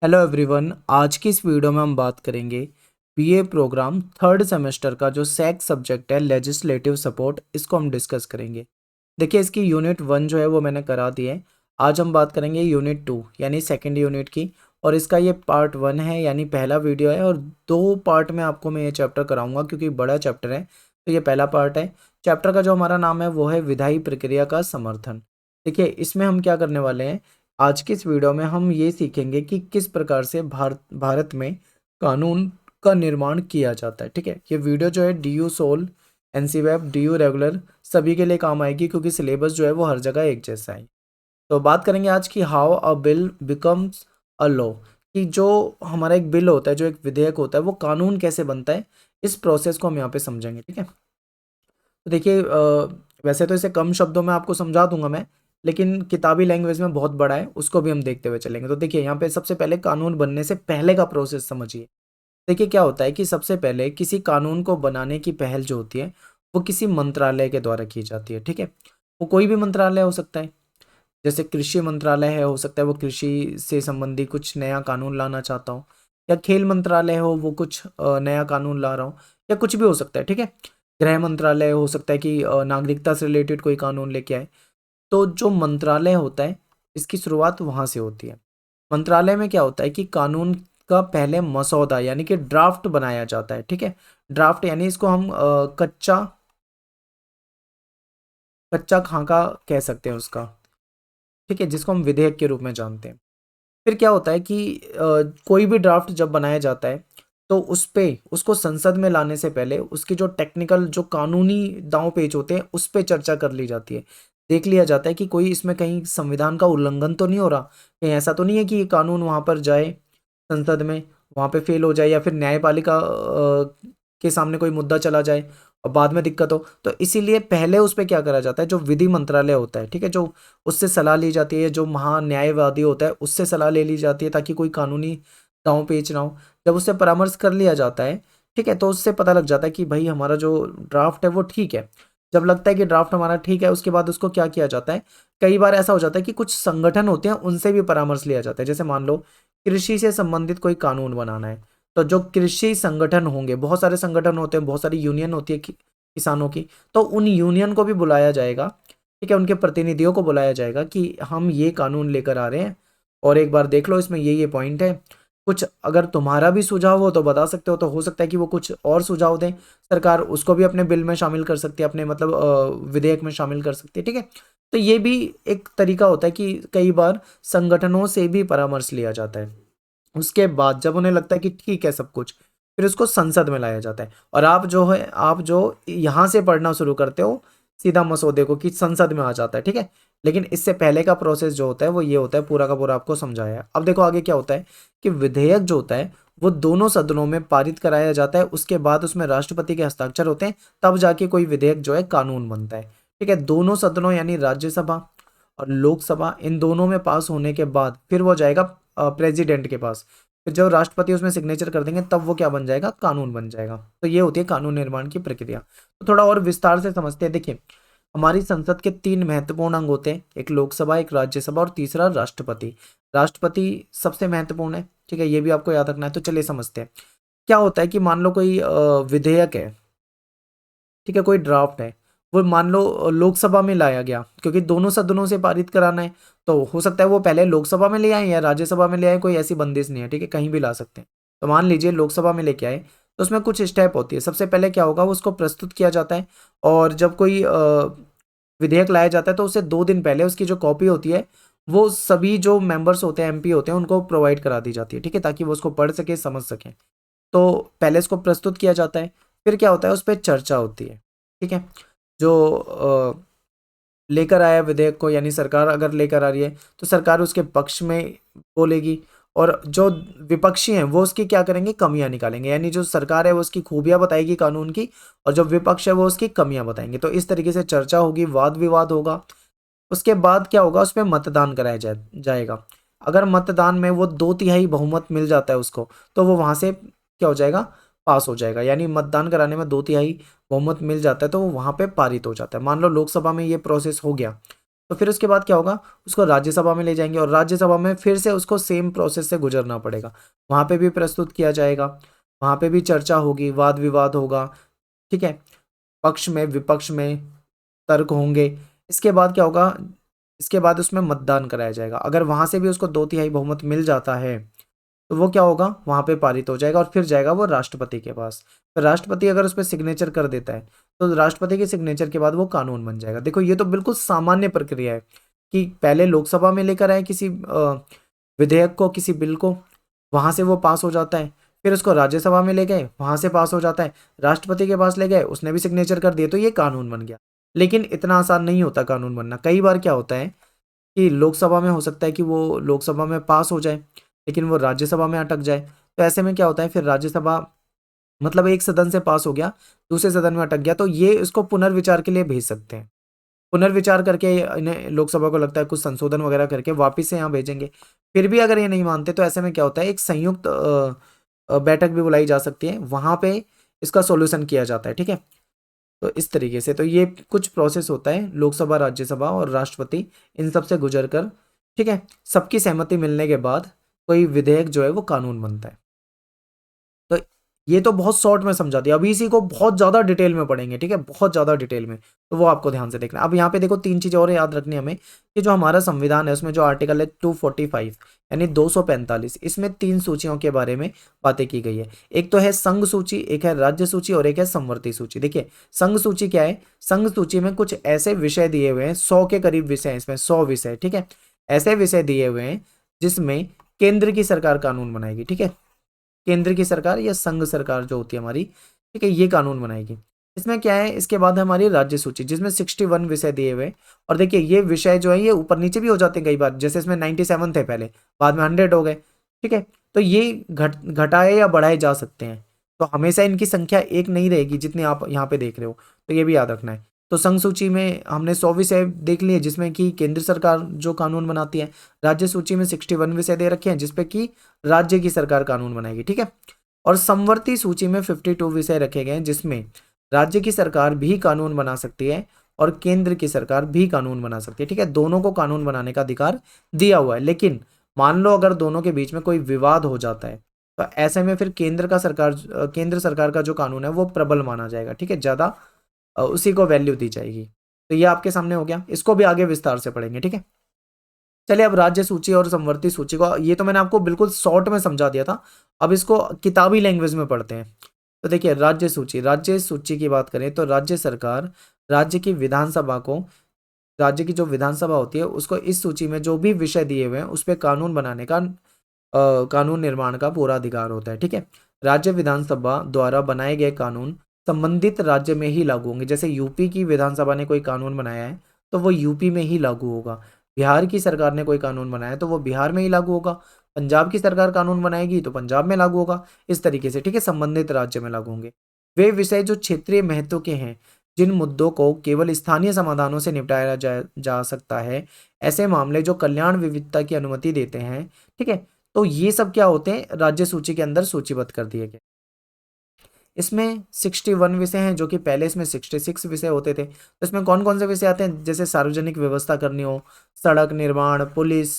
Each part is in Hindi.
Hello everyone. आज की इस वीडियो में हम बात करेंगे बीए प्रोग्राम थर्ड सेमेस्टर का जो सेक सब्जेक्ट है लेजिस्लेटिव सपोर्ट, इसको हम डिस्कस करेंगे। देखिए, इसकी यूनिट 1 जो है वो मैंने करा दी है। आज हम बात करेंगे यूनिट 2 यानी सेकंड यूनिट की, और इसका ये पार्ट 1 है यानी पहला वीडियो है, और 2 पार्ट में आपको मैं ये चैप्टर कराऊंगा क्योंकि बड़ा चैप्टर है। तो ये पहला पार्ट है। चैप्टर का जो हमारा नाम है वो है विधायी प्रक्रिया का समर्थन। देखिए, इसमें हम क्या करने वाले हैं, आज की इस वीडियो में हम ये सीखेंगे कि किस प्रकार से भारत में कानून का निर्माण किया जाता है। ठीक है, ये वीडियो जो है DU SOL, NC web, DU regular सभी के लिए काम आएगी क्योंकि सिलेबस जो है वो हर जगह एक जैसा है। तो बात करेंगे आज की how a bill becomes a law, कि जो हमारा एक बिल होता है, जो एक विधेयक होता है, वो कानून कैसे बनता है। इस प्रोसेस को हम यहाँ पे समझेंगे। ठीक है, तो देखिए, वैसे तो इसे कम शब्दों में आपको समझा दूंगा मैं, लेकिन किताबी लैंग्वेज में बहुत बड़ा है, उसको भी हम देखते हुए चलेंगे। तो देखिए, यहाँ पे सबसे पहले कानून बनने से पहले का प्रोसेस समझिए। देखिए, क्या होता है कि सबसे पहले किसी कानून को बनाने की पहल जो होती है वो किसी मंत्रालय के द्वारा की जाती है। ठीक है, वो कोई भी मंत्रालय हो सकता है, जैसे कृषि मंत्रालय है, हो सकता है वो कृषि से संबंधी कुछ नया कानून लाना चाहता हो, या खेल मंत्रालय हो, वो कुछ नया कानून ला रहा हो, या कुछ भी हो सकता है। ठीक है, गृह मंत्रालय हो सकता है कि नागरिकता से रिलेटेड कोई कानून लेके आए। तो जो मंत्रालय होता है, इसकी शुरुआत वहां से होती है। मंत्रालय में क्या होता है कि कानून का पहले मसौदा यानी कि ड्राफ्ट बनाया जाता है। ठीक है, ड्राफ्ट यानी इसको हम कच्चा कच्चा खाका कह सकते हैं उसका। ठीक है, जिसको हम विधेयक के रूप में जानते हैं। फिर क्या होता है कि कोई भी ड्राफ्ट जब बनाया जाता है तो उस पे उसको संसद में लाने से पहले उसकी जो टेक्निकल जो कानूनी दांव पेच होते हैं उस पे चर्चा कर ली जाती है। देख लिया जाता है कि कोई इसमें कहीं संविधान का उल्लंघन तो नहीं हो रहा, कहीं ऐसा तो नहीं है कि ये कानून वहां पर जाए संसद में, वहां पे फेल हो जाए, या फिर न्यायपालिका के सामने कोई मुद्दा चला जाए और बाद में दिक्कत हो। तो इसीलिए पहले उस पे क्या करा जाता है, जो विधि मंत्रालय होता है, ठीक है, जो उससे सलाह ली जाती है, जो महान्यायवादी होता है उससे सलाह ले ली जाती है ताकि कोई कानूनी दांव पेच ना हो। जब उससे परामर्श कर लिया जाता है, ठीक है, तो उससे पता लग जाता है कि भाई हमारा जो ड्राफ्ट है वो ठीक है। जब लगता है कि ड्राफ्ट हमारा ठीक है, उसके बाद उसको क्या किया जाता है, कई बार ऐसा हो जाता है कि कुछ संगठन होते हैं उनसे भी परामर्श लिया जाता है। जैसे मान लो कृषि से संबंधित कोई कानून बनाना है, तो जो कृषि संगठन होंगे, बहुत सारे संगठन होते हैं, बहुत सारी यूनियन होती है किसानों की, तो उन यूनियन को भी बुलाया जाएगा। ठीक है, उनके प्रतिनिधियों को बुलाया जाएगा कि हम ये कानून लेकर आ रहे हैं और एक बार देख लो, इसमें ये पॉइंट है। कुछ अगर तुम्हारा भी सुझाव हो तो बता सकते हो, तो हो सकता है कि वो कुछ और सुझाव दें, सरकार उसको भी अपने बिल में शामिल कर सकती है, अपने मतलब विधेयक में शामिल कर सकती है। ठीक है, तो ये भी एक तरीका होता है कि कई बार संगठनों से भी परामर्श लिया जाता है। उसके बाद जब उन्हें लगता है कि ठीक है सब कुछ, फिर उसको संसद में लाया जाता है। और आप जो यहाँ से पढ़ना शुरू करते हो सीधा मसौदे को, कि संसद में आ जाता है। ठीक है, लेकिन इससे पहले का प्रोसेस जो होता है वो ये होता है, पूरा का पूरा आपको समझाया है। अब देखो आगे क्या होता है कि विधेयक जो होता है वो दोनों सदनों में पारित कराया जाता है, उसके बाद उसमें राष्ट्रपति के हस्ताक्षर होते हैं, तब जाके कोई विधेयक जो है कानून बनता है। ठीक है, दोनों सदनों यानी राज्यसभा और लोकसभा, इन दोनों में पास होने के बाद फिर वो जाएगा प्रेसिडेंट के पास। फिर जब राष्ट्रपति उसमें सिग्नेचर कर देंगे तब वो क्या बन जाएगा, कानून बन जाएगा। तो ये होती है कानून निर्माण की प्रक्रिया। तो थोड़ा और विस्तार से समझते हैं। देखिए, हमारी संसद के 3 महत्वपूर्ण अंग होते हैं, एक लोकसभा, एक राज्यसभा और तीसरा राष्ट्रपति। राष्ट्रपति सबसे महत्वपूर्ण है। ठीक है, ये भी आपको याद रखना है। तो चलिए समझते हैं क्या होता है कि मान लो कोई विधेयक है, ठीक है, कोई ड्राफ्ट है, वो मान लो लोकसभा में लाया गया, क्योंकि दोनों सदनों से पारित कराना है, तो हो सकता है वो पहले लोकसभा में ले आए या राज्यसभा में ले आए, कोई ऐसी बंदिश नहीं है। ठीक है, कहीं भी ला सकते हैं। तो मान लीजिए लोकसभा में लेके आए, तो उसमें कुछ स्टेप होती है। सबसे पहले क्या होगा, उसको प्रस्तुत किया जाता है, और जब कोई विधेयक लाया जाता है तो उससे 2 दिन पहले उसकी जो कॉपी होती है वो सभी जो मेंबर्स होते हैं, MP होते हैं, उनको प्रोवाइड करा दी जाती है। ठीक है, ताकि वो उसको पढ़ सके, समझ सकें। तो पहले इसको प्रस्तुत किया जाता है, फिर क्या होता है, उस पर चर्चा होती है। ठीक है, जो लेकर आया विधेयक को, यानी सरकार अगर लेकर आ रही है तो सरकार उसके पक्ष में बोलेगी, और जो विपक्षी हैं वो उसकी क्या करेंगे, कमियां निकालेंगे। यानी जो सरकार है वो उसकी खूबियां बताएगी कानून की, और जो विपक्ष है वो उसकी कमियां बताएंगे। तो इस तरीके से चर्चा होगी, वाद विवाद होगा। उसके बाद क्या होगा, उस पर मतदान कराया जाएगा। अगर मतदान में वो 2/3 बहुमत मिल जाता है उसको, तो वो वहां से क्या हो जाएगा, पास हो जाएगा। यानी मतदान कराने में 2/3 बहुमत मिल जाता है तो वो वहां पे पारित हो जाता है। मान लो लोकसभा में ये प्रोसेस हो गया, तो फिर उसके बाद क्या होगा, उसको राज्यसभा में ले जाएंगे और राज्यसभा में फिर से उसको सेम प्रोसेस से गुजरना पड़ेगा। वहाँ पे भी प्रस्तुत किया जाएगा, वहाँ पे भी चर्चा होगी, वाद विवाद होगा, ठीक है, पक्ष में विपक्ष में तर्क होंगे। इसके बाद क्या होगा, इसके बाद उसमें मतदान कराया जाएगा। अगर वहाँ से भी उसको 2/3 बहुमत मिल जाता है तो वो क्या होगा, वहाँ पे पारित हो जाएगा और फिर जाएगा वो राष्ट्रपति के पास। तो राष्ट्रपति अगर उस पर सिग्नेचर कर देता है तो राष्ट्रपति के सिग्नेचर के बाद वो कानून बन जाएगा। देखो ये तो बिल्कुल सामान्य प्रक्रिया है कि पहले लोकसभा में लेकर आए किसी विधेयक को, किसी बिल को, वहाँ से वो पास हो जाता है, फिर उसको राज्यसभा में ले गए, वहाँ से पास हो जाता है, राष्ट्रपति के पास ले गए, उसने भी सिग्नेचर कर दिए, तो ये कानून बन गया। लेकिन इतना आसान नहीं होता कानून बनना। कई बार क्या होता है कि लोकसभा में हो सकता है कि वो लोकसभा में पास हो जाए लेकिन वो राज्यसभा में अटक जाए। तो ऐसे में क्या होता है, फिर राज्यसभा मतलब एक सदन से पास हो गया, दूसरे सदन में अटक गया, तो ये इसको पुनर्विचार के लिए भेज सकते हैं। पुनर्विचार करके इन्हें, लोकसभा को लगता है कुछ संशोधन वगैरह करके वापस से यहाँ भेजेंगे। फिर भी अगर ये नहीं मानते तो ऐसे में क्या होता है, एक संयुक्त बैठक भी बुलाई जा सकती है, वहाँ पे इसका सॉल्यूशन किया जाता है, ठीक है। तो इस तरीके से तो ये कुछ प्रोसेस होता है, लोकसभा, राज्यसभा और राष्ट्रपति, इन सब से गुजर कर, ठीक है, सबकी सहमति मिलने के बाद कोई विधेयक जो है वो कानून बनता है। तो ये तो बहुत शॉर्ट में समझा दिया, अभी इसी को बहुत ज़्यादा डिटेल में पढ़ेंगे, ठीक है, बहुत ज़्यादा डिटेल में, तो वो आपको ध्यान से देखना। अब यहाँ पे देखो 3 चीज़ें और याद रखनी है हमें कि जो हमारा संविधान है उसमें जो आर्टिकल है 245 यानी 245, इसमें 3 सूचियों के बारे में बातें की गई है। एक तो है संघ सूची, एक है राज्य सूची और एक है समवर्ती सूची। देखिए संघ सूची क्या है, संघ सूची में कुछ ऐसे विषय दिए हुए हैं, 100 के करीब विषय हैं इसमें, 100 विषय, ठीक है, ऐसे विषय दिए हुए हैं जिसमें केंद्र की सरकार कानून बनाएगी, ठीक है, केंद्र की सरकार या संघ सरकार जो होती है हमारी, ठीक है, ये कानून बनाएगी। इसमें क्या है, इसके बाद है हमारी राज्य सूची जिसमें 61 विषय दिए हुए हैं। और देखिए ये विषय जो है ये ऊपर नीचे भी हो जाते हैं कई बार, जैसे इसमें 97 थे पहले, बाद में 100 हो गए, ठीक है। तो ये घटाए या बढ़ाए जा सकते हैं, तो हमेशा इनकी संख्या एक नहीं रहेगी जितनी आप यहाँ पे देख रहे हो, तो ये भी याद रखना है। तो संघ सूची में हमने 100 विषय देख लिए जिसमें कि केंद्र सरकार जो कानून बनाती है, राज्य सूची में 61 विषय दे रखे हैं जिसपे कि राज्य की सरकार कानून बनाएगी, ठीक है। और समवर्ती सूची में 52 विषय रखे गए हैं जिसमें राज्य की सरकार भी कानून बना सकती है और केंद्र की सरकार भी कानून बना सकती है, ठीक है, दोनों को कानून बनाने का अधिकार दिया हुआ है। लेकिन मान लो अगर दोनों के बीच में कोई विवाद हो जाता है तो ऐसे में फिर केंद्र सरकार का जो कानून है वो प्रबल माना जाएगा, ठीक है, ज्यादा उसी को वैल्यू दी जाएगी। तो ये आपके सामने हो गया, इसको भी आगे विस्तार से पढ़ेंगे, ठीक है। चलिए अब राज्य सूची और समवर्ती सूची को, ये तो मैंने आपको बिल्कुल शॉर्ट में समझा दिया था, अब इसको किताबी लैंग्वेज में पढ़ते हैं। तो देखिए राज्य सूची की बात करें तो राज्य सरकार राज्य की विधानसभा को, राज्य की जो विधानसभा होती है उसको इस सूची में जो भी विषय दिए हुए हैं उस पर कानून बनाने का, कानून निर्माण का पूरा अधिकार होता है, ठीक है। राज्य विधानसभा द्वारा बनाए गए कानून संबंधित राज्य में ही लागू होंगे। जैसे यूपी की विधानसभा ने कोई कानून बनाया है तो वो यूपी में ही लागू होगा, बिहार की सरकार ने कोई कानून बनाया है तो वो बिहार में ही लागू होगा, पंजाब की सरकार कानून बनाएगी तो पंजाब में लागू होगा, इस तरीके से, ठीक है, संबंधित राज्य में लागू होंगे। वे विषय जो क्षेत्रीय महत्व के हैं, जिन मुद्दों को केवल स्थानीय समाधानों से निपटाया जा सकता है, ऐसे मामले जो कल्याण विविधता की अनुमति देते हैं, ठीक है, तो ये सब क्या होते हैं, राज्य सूची के अंदर सूचीबद्ध कर दिए गए। इसमें 61 विषय हैं जो कि पहले इसमें 66 विषय होते थे। तो इसमें कौन कौन से विषय आते हैं, जैसे सार्वजनिक व्यवस्था करनी हो, सड़क निर्माण, पुलिस,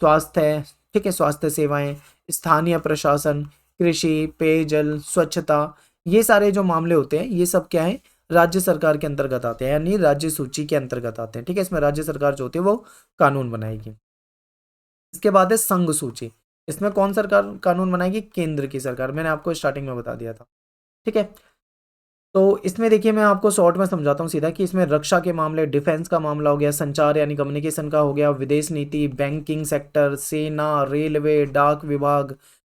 स्वास्थ्य, ठीक है, स्वास्थ्य सेवाएं, स्थानीय प्रशासन, कृषि, पेयजल, स्वच्छता, ये सारे जो मामले होते हैं ये सब क्या है, राज्य सरकार के अंतर्गत आते हैं, यानी राज्य सूची के अंतर्गत आते हैं, ठीक है। इसमें राज्य सरकार जो होती है वो कानून बनाएगी। इसके बाद है संघ सूची, इसमें कौन सरकार कानून बनाएगी, केंद्र की सरकार, मैंने आपको स्टार्टिंग में बता दिया था, ठीक है। तो इसमें देखिए मैं आपको शॉर्ट में समझाता हूँ सीधा कि इसमें रक्षा के मामले, डिफेंस का मामला हो गया, संचार यानी कम्युनिकेशन का हो गया, विदेश नीति, बैंकिंग सेक्टर, सेना, रेलवे, डाक विभाग,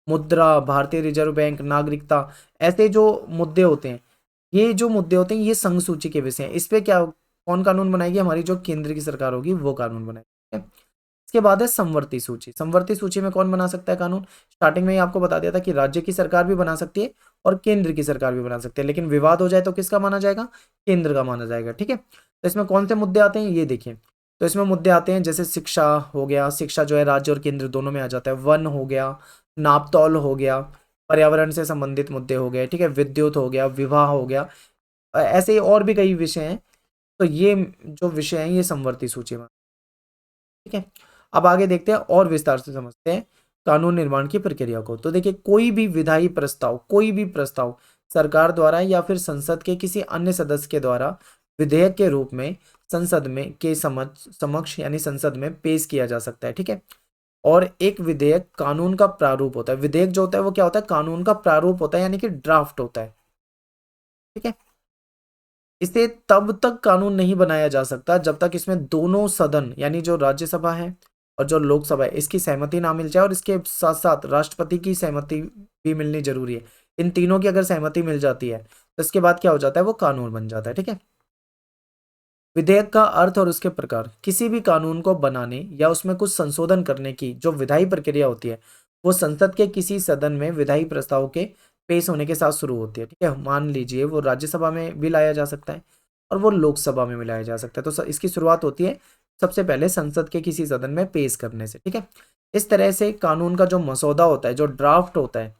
मुद्रा, भारतीय रिजर्व बैंक, नागरिकता, ऐसे जो मुद्दे होते हैं, ये जो मुद्दे होते हैं ये संघ सूची के विषय हैं। इस पे क्या, कौन कानून बनाएगी, हमारी जो केंद्र की सरकार होगी वो कानून बनाएगी, ठीक है? इसके बाद है समवर्ती सूची। समवर्ती सूची में कौन बना सकता है कानून, स्टार्टिंग में ही आपको बता दिया था कि राज्य की सरकार भी बना सकती है और केंद्र की सरकार भी बना सकती है, लेकिन विवाद हो जाए तो किसका माना जाएगा, केंद्र का माना जाएगा, ठीक है। तो इसमें कौन से मुद्दे आते हैं ये देखिए, तो इसमें मुद्दे आते हैं जैसे शिक्षा हो गया, शिक्षा जो है राज्य और केंद्र दोनों में आ जाता है, वन हो गया, नापतौल हो गया, पर्यावरण से संबंधित मुद्दे हो गए, ठीक है, विद्युत हो गया, विवाह हो गया, ऐसे ही और भी कई विषय हैं। तो ये जो विषय हैं ये समवर्ती सूची में, ठीक है, अब आगे देखते हैं और विस्तार से समझते हैं कानून निर्माण की प्रक्रिया को। तो देखिए, कोई भी प्रस्ताव सरकार द्वारा या फिर संसद के किसी अन्य सदस्य के द्वारा विधेयक के रूप में संसद में के समक्ष यानी संसद में पेश किया जा सकता है। ठीक है, और एक विधेयक कानून का प्रारूप होता है। विधेयक जो होता है वो क्या होता है, कानून का प्रारूप होता है, यानी कि ड्राफ्ट होता है। ठीक है, इसे तब तक कानून नहीं बनाया जा सकता जब तक इसमें दोनों सदन यानी जो राज्यसभा है और जो लोकसभा है इसकी सहमति ना मिल जाए, और इसके साथ साथ राष्ट्रपति की सहमति भी मिलनी जरूरी है। इन तीनों की अगर सहमति मिल जाती है तो इसके बाद क्या हो जाता है, वो कानून बन जाता है। ठीक है, विधेयक का अर्थ और उसके प्रकार। किसी भी कानून को बनाने या उसमें कुछ संशोधन करने की जो विधायी प्रक्रिया होती है वो संसद के किसी सदन में विधायी प्रस्ताव के पेश होने के साथ शुरू होती है। ठीक है, मान लीजिए वो राज्यसभा में भी लाया जा सकता है और वो लोकसभा में भी लाया जा सकता है। तो इसकी शुरुआत होती है सबसे पहले संसद के किसी सदन में पेश करने से। ठीक है, इस तरह से कानून का जो मसौदा होता है, जो ड्राफ्ट होता है,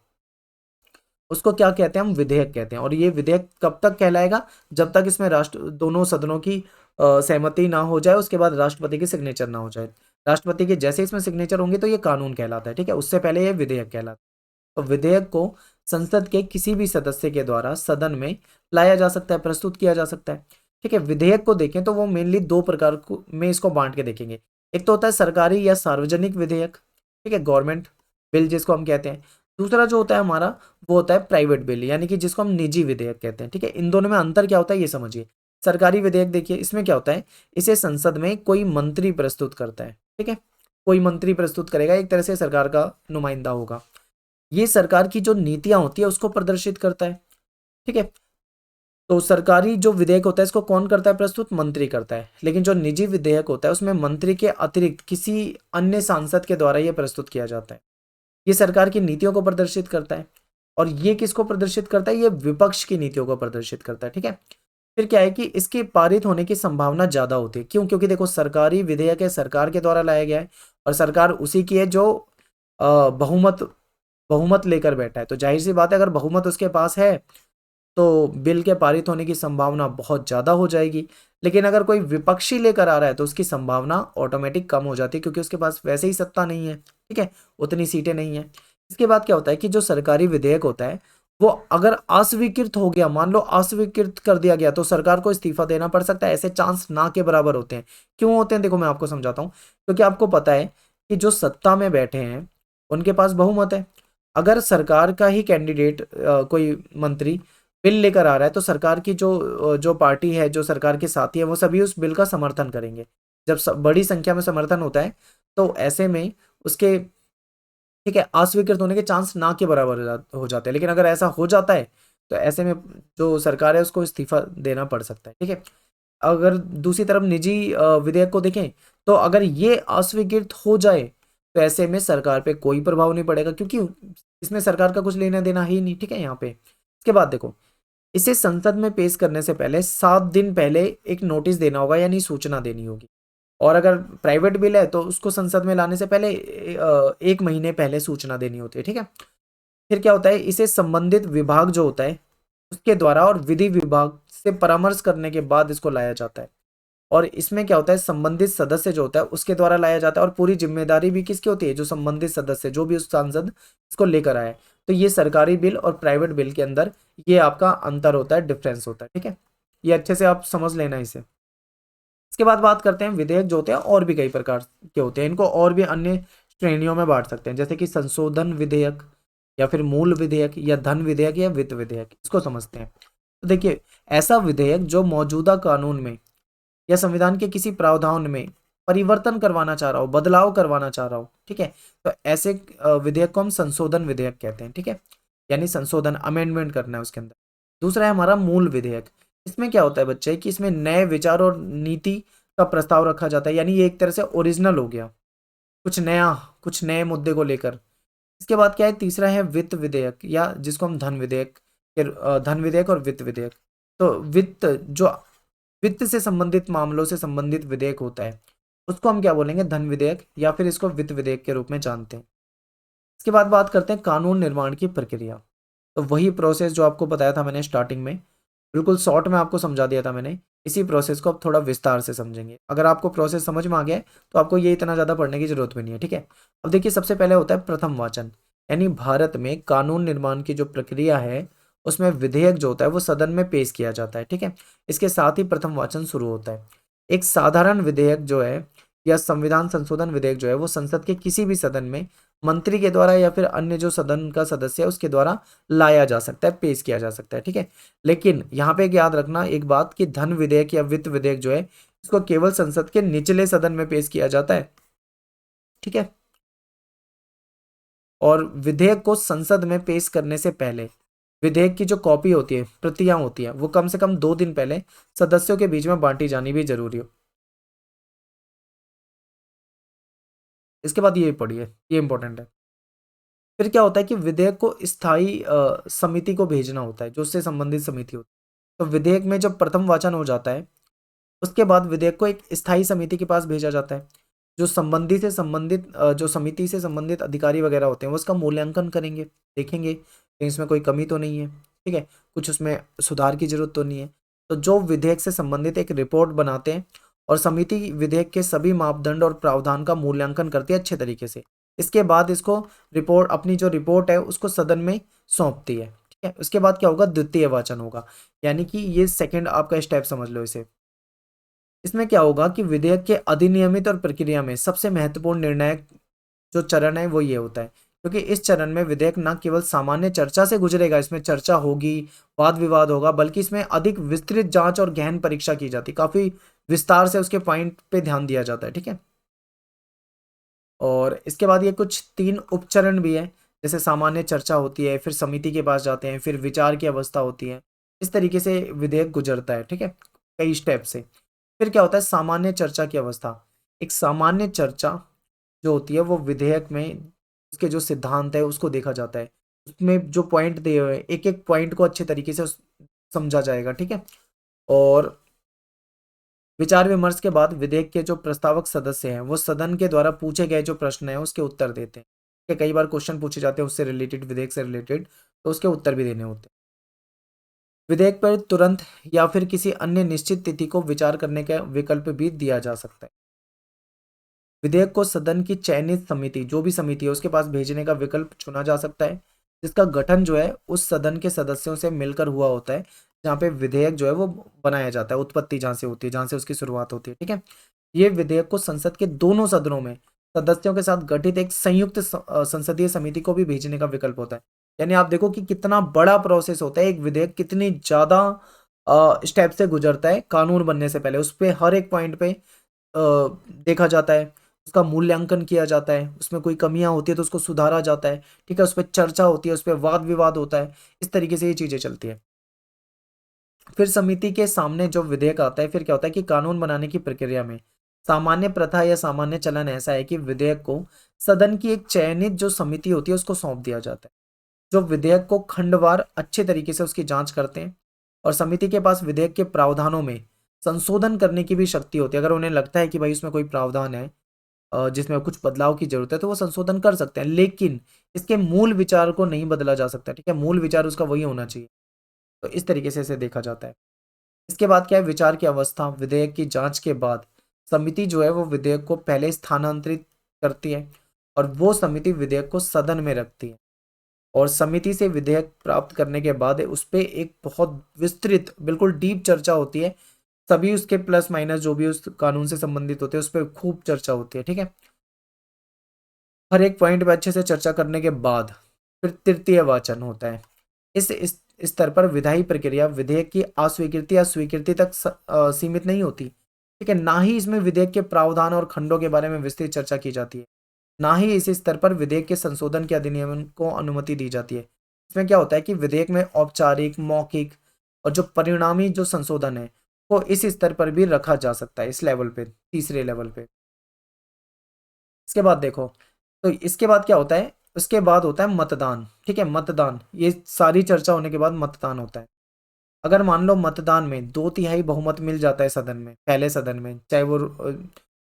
उसको क्या कहते हैं, हम विधेयक कहते हैं। और ये विधेयक कब तक कहलाएगा, जब तक इसमें राष्ट्र दोनों सदनों की सहमति ना हो जाए, उसके बाद राष्ट्रपति की सिग्नेचर ना हो जाए। राष्ट्रपति के जैसे इसमें सिग्नेचर होंगे तो ये कानून कहलाता है। ठीक है, उससे पहले ये विधेयक कहलाता है। तो विधेयक को संसद के किसी भी सदस्य के द्वारा सदन में लाया जा सकता है, प्रस्तुत किया जा सकता है। ठीक है, विधेयक को देखें तो वो मेनली दो प्रकार में इसको बांट के देखेंगे। एक तो होता है सरकारी या सार्वजनिक विधेयक, ठीक है, गवर्नमेंट बिल जिसको हम कहते हैं। दूसरा जो होता है हमारा वो होता है प्राइवेट बिल, यानी कि जिसको हम निजी विधेयक कहते हैं। ठीक है, इन दोनों में अंतर क्या होता है ये समझिए। सरकारी विधेयक देखिए, इसमें क्या होता है, इसे संसद में कोई मंत्री प्रस्तुत करता है। ठीक है, कोई मंत्री प्रस्तुत करेगा, एक तरह से सरकार का नुमाइंदा होगा। ये सरकार की जो नीतियां होती है उसको प्रदर्शित करता है। ठीक है, तो सरकारी जो विधेयक होता है इसको कौन करता है प्रस्तुत, मंत्री करता है। लेकिन जो निजी विधेयक होता है उसमें मंत्री के अतिरिक्त किसी अन्य सांसद के द्वारा यह प्रस्तुत किया जाता है। ये सरकार की नीतियों को प्रदर्शित करता है। और ये किसको प्रदर्शित करता है, ये विपक्ष की नीतियों को प्रदर्शित करता है। ठीक है, फिर क्या है कि इसके पारित होने की संभावना ज्यादा होती है। क्यों, क्योंकि देखो सरकारी विधेयक है, सरकार के द्वारा लाया गया है और सरकार उसी की है जो बहुमत बहुमत लेकर बैठा है। तो जाहिर सी बात है अगर बहुमत उसके पास है तो बिल के पारित होने की संभावना बहुत ज़्यादा हो जाएगी। लेकिन अगर कोई विपक्षी लेकर आ रहा है तो उसकी संभावना ऑटोमेटिक कम हो जाती है, क्योंकि उसके पास वैसे ही सत्ता नहीं है। ठीक है, उतनी सीटें नहीं है। इसके बाद क्या होता है कि जो सरकारी विधेयक होता है वो अगर अस्वीकृत हो गया, मान लो अस्वीकृत कर दिया गया, तो सरकार को इस्तीफा देना पड़ सकता है। ऐसे चांस ना के बराबर होते हैं। क्यों होते हैं, देखो मैं आपको समझाता हूँ। क्योंकि आपको पता है कि जो सत्ता में बैठे हैं उनके पास बहुमत है। अगर सरकार का ही कैंडिडेट कोई मंत्री बिल लेकर आ रहा है तो सरकार की जो जो पार्टी है, जो सरकार के साथी है, वो सभी उस बिल का समर्थन करेंगे। जब बड़ी संख्या में समर्थन होता है तो ऐसे में उसके, ठीक है, अस्वीकृत होने के चांस ना के बराबर हो जाते हैं। लेकिन अगर ऐसा हो जाता है तो ऐसे में जो सरकार है उसको इस्तीफा देना पड़ सकता है। ठीक है, अगर दूसरी तरफ निजी विधेयक को देखें तो अगर ये अस्वीकृत हो जाए तो ऐसे में सरकार पे कोई प्रभाव नहीं पड़ेगा, क्योंकि इसमें सरकार का कुछ लेना देना ही नहीं। ठीक है, यहाँ पे इसके बाद देखो, इसे संसद में पेश करने से पहले 7 दिन पहले एक नोटिस देना होगा, यानी सूचना देनी होगी। और अगर प्राइवेट बिल है तो उसको संसद में लाने से पहले 1 महीने पहले सूचना देनी होती है। ठीक है, फिर क्या होता है, इसे संबंधित विभाग जो होता है उसके द्वारा और विधि विभाग से परामर्श करने के बाद इसको लाया जाता है। और इसमें क्या होता है, संबंधित सदस्य जो होता है उसके द्वारा लाया जाता है। और पूरी जिम्मेदारी भी किसकी होती है, जो संबंधित सदस्य, जो भी उस सांसद इसको लेकर आए। तो ये सरकारी बिल और प्राइवेट बिल के अंदर ये आपका अंतर होता है, डिफरेंस होता है। ठीक है, ये अच्छे से आप समझ लेना इसे। इसके बाद बात करते हैं विधेयक जो होते हैं और भी कई प्रकार के होते हैं। इनको और भी अन्य श्रेणियों में बांट सकते हैं, जैसे कि संशोधन विधेयक या फिर मूल विधेयक या धन विधेयक या वित्त विधेयक। इसको समझते हैं। तो देखिए, ऐसा विधेयक जो मौजूदा कानून में या संविधान के किसी प्रावधान में परिवर्तन करवाना चाह रहा हो, बदलाव करवाना चाह रहा हो। ठीक है, तो ऐसे विधेयक को हम संशोधन विधेयक कहते हैं। ठीक है, यानी संशोधन, अमेंडमेंट करना है उसके अंदर। दूसरा है हमारा मूल विधेयक। इसमें क्या होता है बच्चे कि इसमें नए विचार और नीति का प्रस्ताव रखा जाता है, यानी ये एक तरह से ओरिजिनल हो गया, कुछ नया, कुछ नए मुद्दे को लेकर। इसके बाद क्या है, तीसरा है वित्त विधेयक, या जिसको हम धन विधेयक, धन विधेयक और वित्त विधेयक। तो वित्त से संबंधित मामलों से संबंधित विधेयक होता है उसको हम क्या बोलेंगे, धन विधेयक, या फिर इसको वित्त विधेयक के रूप में जानते हैं। इसके बाद बात करते हैं कानून निर्माण की प्रक्रिया। तो वही प्रोसेस जो आपको बताया था मैंने स्टार्टिंग में, बिल्कुल शॉर्ट में आपको समझा दिया था मैंने इसी प्रोसेस को अब थोड़ा विस्तार से समझेंगे। अगर आपको प्रोसेस समझ में आ गया है तो आपको ये इतना ज़्यादा पढ़ने की जरूरत भी नहीं है, ठीक है। अब देखिए, सबसे पहले होता है प्रथम वाचन, यानी भारत में कानून निर्माण की जो प्रक्रिया है उसमें विधेयक जो होता है वो सदन में पेश किया जाता है, ठीक है। इसके साथ ही प्रथम वाचन शुरू होता है। एक साधारण विधेयक जो है या संविधान संशोधन विधेयक जो है वो संसद के किसी भी सदन में मंत्री के द्वारा या फिर अन्य जो सदन का सदस्य है उसके द्वारा लाया जा सकता है, पेश किया जा सकता है, ठीक है। लेकिन यहाँ पे एक याद रखना एक बात कि धन विधेयक या वित्त विधेयक जो है इसको केवल संसद के निचले सदन में पेश किया जाता है, ठीक है। और विधेयक को संसद में पेश करने से पहले विधेयक की जो कॉपी होती है, प्रतियां होती हैं, वो कम से कम 2 दिन पहले सदस्यों के बीच में बांटी जानी भी जरूरी हो। इसके बाद ये पढ़िए, ये इंपॉर्टेंट है। फिर क्या होता है कि विधेयक को स्थायी समिति को भेजना होता है, जो उससे संबंधित समिति होती है। तो विधेयक में जब प्रथम वाचन हो जाता है उसके बाद विधेयक को एक स्थायी समिति के पास भेजा जाता है, जो जो समिति से संबंधित अधिकारी वगैरह होते हैं वो उसका मूल्यांकन करेंगे, देखेंगे कि इसमें कोई कमी तो नहीं है, ठीक है, कुछ उसमें सुधार की जरूरत तो नहीं है। तो जो विधेयक से संबंधित एक रिपोर्ट बनाते हैं और समिति विधेयक के सभी मापदंड और प्रावधान का मूल्यांकन करती है अच्छे तरीके से। इसके बाद इसको रिपोर्ट, अपनी जो रिपोर्ट है उसको सदन में सौंपती है, ठीक है। उसके बाद क्या होगा, द्वितीय वाचन होगा, यानी कि ये सेकंड आपका स्टेप समझ लो इसे। इसमें क्या होगा कि विधेयक के अधिनियमित और प्रक्रिया में सबसे महत्वपूर्ण निर्णायक जो चरण है वो ये होता है, क्योंकि इस चरण में विधेयक न केवल सामान्य चर्चा से गुजरेगा, इसमें चर्चा होगी, वाद विवाद होगा, बल्कि इसमें अधिक विस्तृत जांच और गहन परीक्षा की जाती है, काफी विस्तार से उसके पॉइंट पे ध्यान दिया जाता है, ठीक है। और इसके बाद ये कुछ 3 उपचरण भी है, जैसे सामान्य चर्चा होती है, फिर समिति के पास जाते हैं, फिर विचार की अवस्था होती है। इस तरीके से विधेयक गुजरता है, ठीक है, कई स्टेप से। फिर क्या होता है, सामान्य चर्चा की अवस्था। एक सामान्य चर्चा जो होती है वो विधेयक में उसके जो सिद्धांत है उसको देखा जाता है, उसमें जो पॉइंट दिए हुए हैं एक एक पॉइंट को अच्छे तरीके से समझा जाएगा, ठीक है। और विचार विमर्श के बाद विधेयक के जो प्रस्तावक सदस्य हैं वो सदन के द्वारा पूछे गए जो प्रश्न है उसके उत्तर देते हैं, कि कई बार क्वेश्चन पूछे जाते हैं उससे रिलेटेड, विधेयक से रिलेटेड, तो उसके उत्तर भी देने होते हैं। विधेयक पर तुरंत या फिर किसी अन्य निश्चित तिथि को विचार करने का विकल्प भी दिया जा सकता है। विधेयक को सदन की चयनित समिति, जो भी समिति है उसके पास भेजने का विकल्प चुना जा सकता है, जिसका गठन जो है उस सदन के सदस्यों से मिलकर हुआ होता है जहाँ पे विधेयक जो है वो बनाया जाता है, उत्पत्ति जहाँ से होती है, जहाँ से उसकी शुरुआत होती है, ठीक है। ये विधेयक को संसद के दोनों सदनों में सदस्यों के साथ गठित एक संयुक्त संसदीय समिति को भी भेजने का विकल्प होता है। यानी आप देखो कि कितना बड़ा प्रोसेस होता है, एक विधेयक कितनी ज्यादा स्टेप से गुजरता है कानून बनने से पहले, उस पर हर एक पॉइंट पे देखा जाता है, उसका मूल्यांकन किया जाता है, उसमें कोई कमियां होती है तो उसको सुधारा जाता है, ठीक है, उस पर चर्चा होती है, उस पर वाद विवाद होता है, इस तरीके से ये चीजें चलती है। फिर समिति के सामने जो विधेयक आता है, फिर क्या होता है कि कानून बनाने की प्रक्रिया में सामान्य प्रथा या सामान्य चलन ऐसा है कि विधेयक को सदन की एक चयनित जो समिति होती है उसको सौंप दिया जाता है, जो विधेयक को खंडवार अच्छे तरीके से उसकी जांच करते हैं। और समिति के पास विधेयक के प्रावधानों में संशोधन करने की भी शक्ति होती है, अगर उन्हें लगता है कि भाई उसमें कोई प्रावधान है जिसमें कुछ बदलाव की जरूरत है तो वो संशोधन कर सकते हैं, लेकिन इसके मूल विचार को नहीं बदला जा सकता, ठीक है, मूल विचार उसका वही होना चाहिए। तो इस तरीके से इसे देखा जाता है। इसके बाद क्या है, विचार की अवस्था। विधेयक की जांच के बाद समिति जो है वो विधेयक को पहले स्थानांतरित करती है और वो समिति विधेयक को सदन में रखती है, और समिति से विधेयक प्राप्त करने के बाद उस पर एक बहुत विस्तृत, बिल्कुल डीप चर्चा होती है, सभी उसके प्लस माइनस जो भी उस कानून से संबंधित होते हैं उस पर खूब चर्चा होती है, ठीक है। हर एक पॉइंट पे अच्छे से चर्चा करने के बाद फिर तृतीय वाचन होता है। इस स्तर पर विधायी प्रक्रिया विधेयक की अस्वीकृति या स्वीकृति तक सीमित नहीं होती, ठीक है, ना ही इसमें विधेयक के प्रावधान और खंडों के बारे में विस्तृत चर्चा की जाती है, ना ही इस स्तर पर विधेयक के संशोधन के अधिनियम को अनुमति दी जाती है। इसमें क्या होता है कि विधेयक में औपचारिक, मौखिक और जो परिणामी जो संशोधन है वो इस स्तर पर भी रखा जा सकता है, इस लेवल पे, तीसरे लेवल पे। इसके बाद देखो, तो इसके बाद क्या होता है, उसके बाद होता है मतदान, ठीक है, मतदान, ये सारी चर्चा होने के बाद मतदान होता है। अगर मान लो मतदान में 2/3 बहुमत मिल जाता है सदन में, पहले सदन में, चाहे वो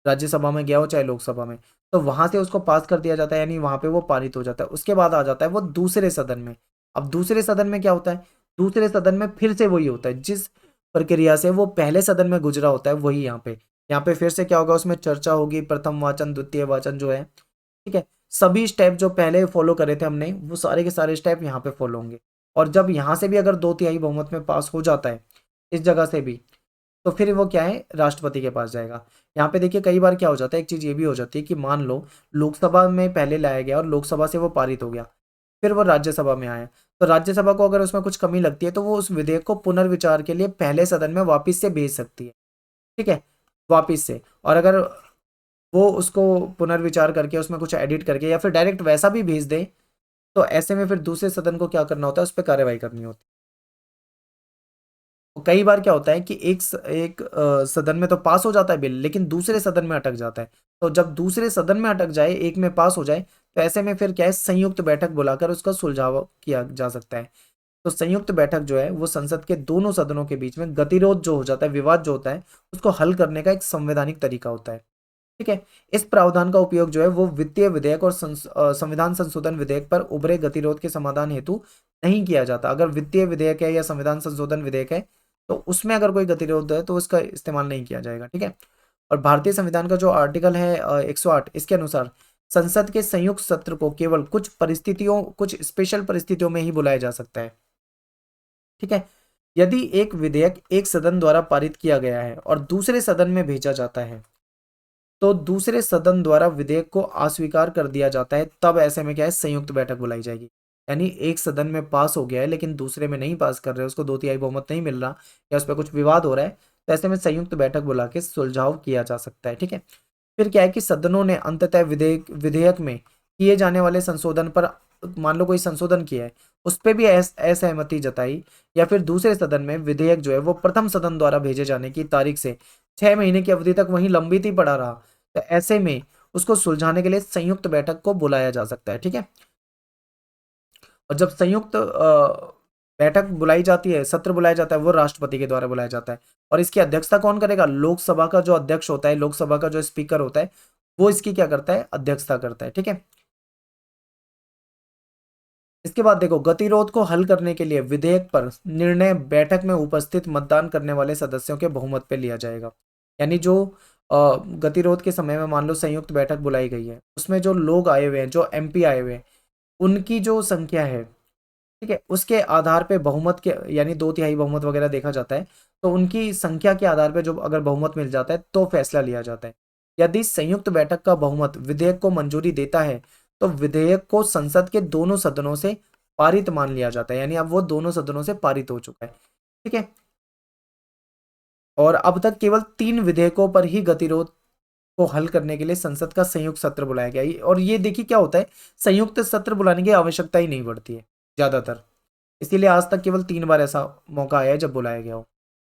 राज्यसभा में गया हो चाहे लोकसभा में, तो वहां से उसको पास कर दिया जाता है, यानी वहां पे वो पारित हो जाता है। उसके बाद आ जाता है वो दूसरे सदन में। अब दूसरे सदन में क्या होता है, दूसरे सदन में फिर से वही होता है, जिस प्रक्रिया से वो पहले सदन में गुजरा होता है वही यहाँ पे फिर से क्या होगा, उसमें चर्चा होगी, प्रथम वाचन, द्वितीय वाचन जो है, ठीक है। सभी स्टेप जो पहले फॉलो करे थे हमने, वो सारे के सारे स्टेप यहाँ पे फॉलो होंगे। और जब यहाँ से भी अगर 2/3 बहुमत में पास हो जाता है इस जगह से भी, तो फिर वो क्या है, राष्ट्रपति के पास जाएगा। यहाँ पे देखिए कई बार क्या हो जाता है, एक चीज ये भी हो जाती है कि मान लो लोकसभा में पहले लाया गया और लोकसभा से वो पारित हो गया, फिर वो राज्यसभा में आया, तो राज्यसभा को अगर उसमें कुछ कमी लगती है तो वो उस विधेयक को पुनर्विचार के लिए पहले सदन में वापस से भेज सकती है, ठीक है, वापस से। और अगर वो उसको पुनर्विचार करके उसमें कुछ एडिट करके या फिर डायरेक्ट वैसा भी भेज दे, तो ऐसे में फिर दूसरे सदन को क्या करना होता है, उस पर कार्रवाई करनी होती है। कई बार क्या होता है कि सदन में तो पास हो जाता है बिल, लेकिन दूसरे सदन में अटक जाता है। तो जब दूसरे सदन में अटक जाए, एक में पास हो जाए, तो ऐसे में फिर क्या है, संयुक्त बैठक बुलाकर उसका सुलझाव किया जा सकता है। तो संयुक्त बैठक जो है वो संसद के दोनों सदनों के बीच में गतिरोध जो हो जाता है, विवाद जो होता है, उसको हल करने का एक संवैधानिक तरीका होता है, ठीक है। इस प्रावधान का उपयोग जो है वो वित्तीय विधेयक और संविधान संशोधन विधेयक पर उभरे गतिरोध के समाधान हेतु नहीं किया जाता। अगर वित्तीय विधेयक है या संविधान संशोधन विधेयक है, तो उसमें अगर कोई गतिरोध है तो उसका इस्तेमाल नहीं किया जाएगा, ठीक है। और भारतीय संविधान का जो आर्टिकल है 108, इसके अनुसार संसद के संयुक्त सत्र को केवल कुछ परिस्थितियों, कुछ स्पेशल परिस्थितियों में ही बुलाया जा सकता है, ठीक है। यदि एक विधेयक एक सदन द्वारा पारित किया गया है और दूसरे सदन में भेजा जाता है, तो दूसरे सदन द्वारा विधेयक को अस्वीकार कर दिया जाता है, तब ऐसे में क्या है, संयुक्त बैठक बुलाई जाएगी। यानी एक सदन में पास हो गया है लेकिन दूसरे में नहीं पास कर रहे, उसको 2/3 बहुमत नहीं मिल रहा या उस पर कुछ विवाद हो रहा है, तो ऐसे में संयुक्त बैठक बुला के सुलझाव किया जा सकता है, ठीक है। फिर क्या है कि सदनों ने अंततः विधेयक विधेयक में किए जाने वाले संशोधन पर, मान लो कोई संशोधन किया है, उस पर भी असहमति जताई, या फिर दूसरे सदन में विधेयक जो है वो प्रथम सदन द्वारा भेजे जाने की तारीख से 6 महीने की अवधि तक वहीं लंबित ही पड़ा रहा, तो ऐसे में उसको सुलझाने के लिए संयुक्त बैठक को बुलाया जा सकता है, ठीक है। और जब संयुक्त बैठक बुलाई जाती है, सत्र बुलाया जाता है, वो राष्ट्रपति के द्वारा बुलाया जाता है। और इसकी अध्यक्षता कौन करेगा, लोकसभा का जो अध्यक्ष होता है, लोकसभा का जो स्पीकर होता है, वो इसकी क्या करता है, अध्यक्षता करता है, ठीक है। इसके बाद देखो, गतिरोध को हल करने के लिए विधेयक पर निर्णय बैठक में उपस्थित मतदान करने वाले सदस्यों के बहुमत पे लिया जाएगा। यानी जो गतिरोध के समय में मान लो संयुक्त बैठक बुलाई गई है, उसमें जो लोग आए हुए हैं, जो एमपी आए हुए हैं, उनकी जो संख्या है, ठीक है, उसके आधार पे बहुमत के, यानी 2/3 बहुमत वगैरह देखा जाता है, तो उनकी संख्या के आधार पे जो अगर बहुमत मिल जाता है तो फैसला लिया जाता है। यदि संयुक्त बैठक का बहुमत विधेयक को मंजूरी देता है, तो विधेयक को संसद के दोनों सदनों से पारित मान लिया जाता है, यानी अब वो दोनों सदनों से पारित हो चुका है, ठीक है। और अब तक केवल 3 विधेयकों पर ही गतिरोध को हल करने के लिए संसद का संयुक्त सत्र बुलाया गया और ये देखिए क्या होता है, संयुक्त सत्र बुलाने की आवश्यकता ही नहीं पड़ती है ज्यादातर, इसीलिए आज तक केवल 3 बार ऐसा मौका आया है जब बुलाया गया हो।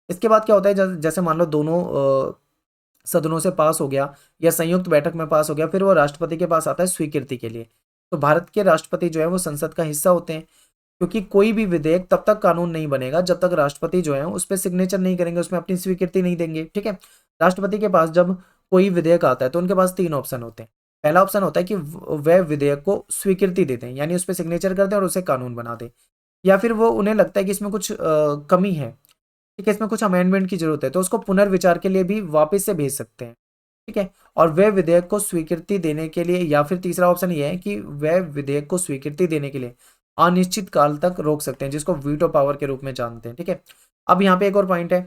इसके बाद क्या होता है, जैसे मान लो दोनों सदनों से पास हो गया या संयुक्त बैठक में पास हो गया, फिर वो राष्ट्रपति के पास आता है स्वीकृति के लिए। तो भारत के राष्ट्रपति जो है वो संसद का हिस्सा होते हैं, क्योंकि कोई भी विधेयक तब तक कानून नहीं बनेगा जब तक राष्ट्रपति जो है उस पर सिग्नेचर नहीं करेंगे, उसमें अपनी स्वीकृति नहीं देंगे, ठीक है। राष्ट्रपति के पास जब कोई विधेयक आता है तो उनके पास 3 ऑप्शन होते हैं। पहला ऑप्शन होता है कि वह विधेयक को स्वीकृति देते हैं, यानी उस पर सिग्नेचर करते हैं और उसे कानून बना दे, या फिर वो उन्हें लगता है कि इसमें कुछ कमी है, ठीक है, इसमें कुछ अमेंडमेंट की जरूरत है, तो उसको पुनर्विचार के लिए भी वापस से भेज सकते हैं, ठीक है। और वह विधेयक को स्वीकृति देने के लिए, या फिर तीसरा ऑप्शन ये है कि वह विधेयक को स्वीकृति देने के लिए अनिश्चित काल तक रोक सकते हैं, जिसको वीटो पावर के रूप में जानते हैं, ठीक है। अब यहाँ पे एक और पॉइंट है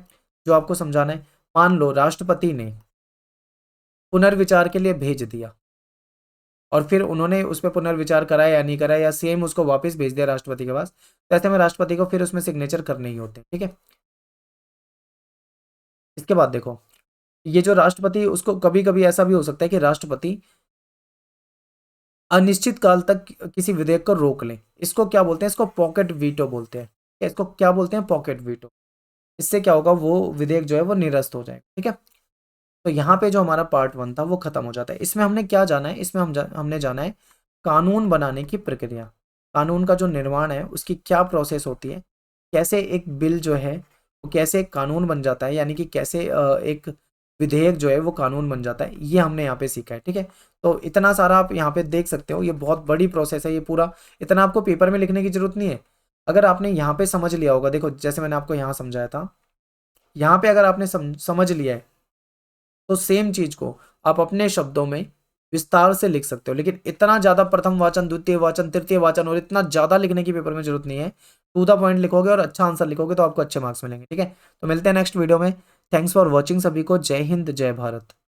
जो आपको समझाना है। मान लो राष्ट्रपति ने पुनर्विचार के लिए भेज दिया और फिर उन्होंने उस पर पुनर्विचार कराया या नहीं कराया, या सेम उसको वापस भेज दिया राष्ट्रपति के पास, तो ऐसे में राष्ट्रपति को फिर उसमें सिग्नेचर करने ही होते हैं, ठीक है। इसके बाद देखो, ये जो राष्ट्रपति, उसको कभी कभी ऐसा भी हो सकता है कि राष्ट्रपति अनिश्चित काल तक किसी विधेयक को रोक लें, इसको क्या बोलते हैं, इसको पॉकेट वीटो बोलते हैं, इसको क्या बोलते हैं, पॉकेट वीटो। इससे क्या होगा, वो विधेयक जो है वो निरस्त हो जाएगा, ठीक है। तो यहाँ पे जो हमारा पार्ट 1 था वो खत्म हो जाता है। इसमें हमने क्या जाना है, इसमें हमने जाना है कानून बनाने की प्रक्रिया, कानून का जो निर्माण है उसकी क्या प्रोसेस होती है, कैसे एक बिल जो है वो कैसे एक कानून बन जाता है, यानी कि कैसे एक विधेयक जो है वो कानून बन जाता है, ये हमने यहाँ पे सीखा है, ठीक है। तो इतना सारा आप यहाँ पे देख सकते हो, ये बहुत बड़ी प्रोसेस है, ये पूरा इतना आपको पेपर में लिखने की जरूरत नहीं है। अगर आपने यहाँ पे समझ लिया होगा, देखो जैसे मैंने आपको यहाँ समझाया था, यहाँ पे अगर आपने समझ लिया है तो सेम चीज को आप अपने शब्दों में विस्तार से लिख सकते हो, लेकिन इतना ज्यादा प्रथम वाचन, द्वितीय वाचन, तृतीय वाचन और इतना ज्यादा लिखने की पेपर में जरूरत नहीं है। टू द पॉइंट लिखोगे और अच्छा आंसर लिखोगे तो आपको अच्छे मार्क्स मिलेंगे। ठीक है, तो मिलते हैं नेक्स्ट वीडियो में। थैंक्स फॉर वॉचिंग सभी को। जय हिंद, जय भारत।